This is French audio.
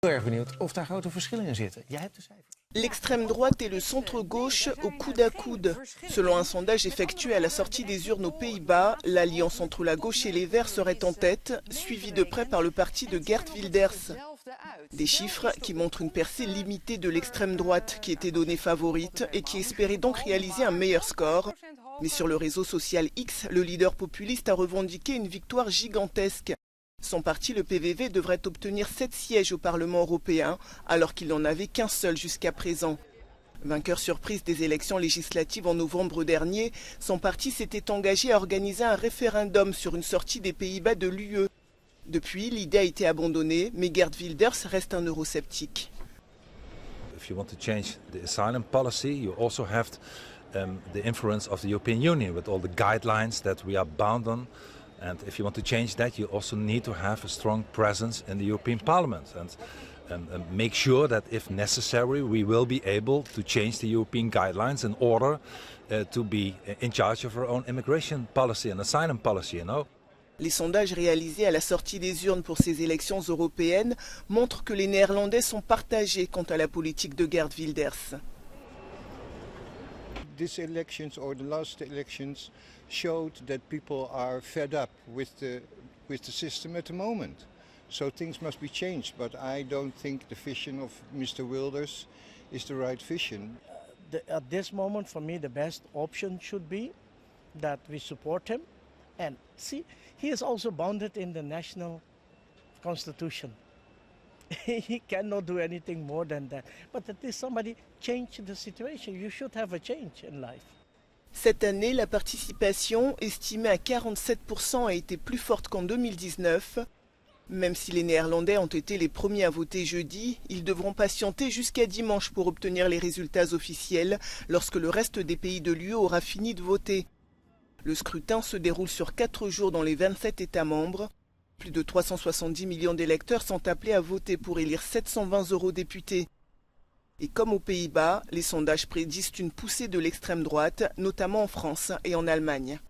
Heel erg benieuwd of daar grote verschillen in zitten. Jij hebt de cijfers. L'extrême droite et le centre-gauche au coude à coude. Selon un sondage effectué à la sortie des urnes aux Pays-Bas, l'alliance entre la gauche et les Verts serait en tête, suivie de près par le parti de Geert Wilders. Des chiffres qui montrent une percée limitée de l'extrême droite qui était donnée favorite et qui espérait donc réaliser un meilleur score. Mais sur le réseau social X, le leader populiste a revendiqué une victoire gigantesque. Son parti, le PVV, devrait obtenir 7 sièges au Parlement européen, alors qu'il n'en avait qu'un seul jusqu'à présent. Vainqueur surprise des élections législatives en novembre dernier, son parti s'était engagé à organiser un référendum sur une sortie des Pays-Bas de l'UE. Depuis, l'idée a été abandonnée, mais Geert Wilders reste un eurosceptique. If you want to change the asylum policy, you also have the influence of the European Union with all the guidelines that we are bound on. And if you want to change that, you also need to have a strong presence in the European Parliament and make sure that if necessary, we will be able to change the European guidelines in order to be in charge of our own immigration policy and asylum policy, you know. Les sondages réalisés à la sortie des urnes pour ces élections européennes montrent que les Néerlandais sont partagés quant à la politique de Geert Wilders. These elections or the last elections showed that people are fed up with the system at the moment. So things must be changed, but I don't think the vision of Mr. Wilders is the right vision. At this moment, for me, the best option should be that we support him. And see, he is also bounded in the national constitution. He cannot do anything more than that. But at least somebody change the situation. You should have a change in life. Cette année, la participation, estimée à 47%, a été plus forte qu'en 2019. Même si les Néerlandais ont été les premiers à voter jeudi, ils devront patienter jusqu'à dimanche pour obtenir les résultats officiels lorsque le reste des pays de l'UE aura fini de voter. Le scrutin se déroule sur 4 jours dans les 27 États membres. Plus de 370 millions d'électeurs sont appelés à voter pour élire 720 eurodéputés. Et comme aux Pays-Bas, les sondages prédisent une poussée de l'extrême droite, notamment en France et en Allemagne.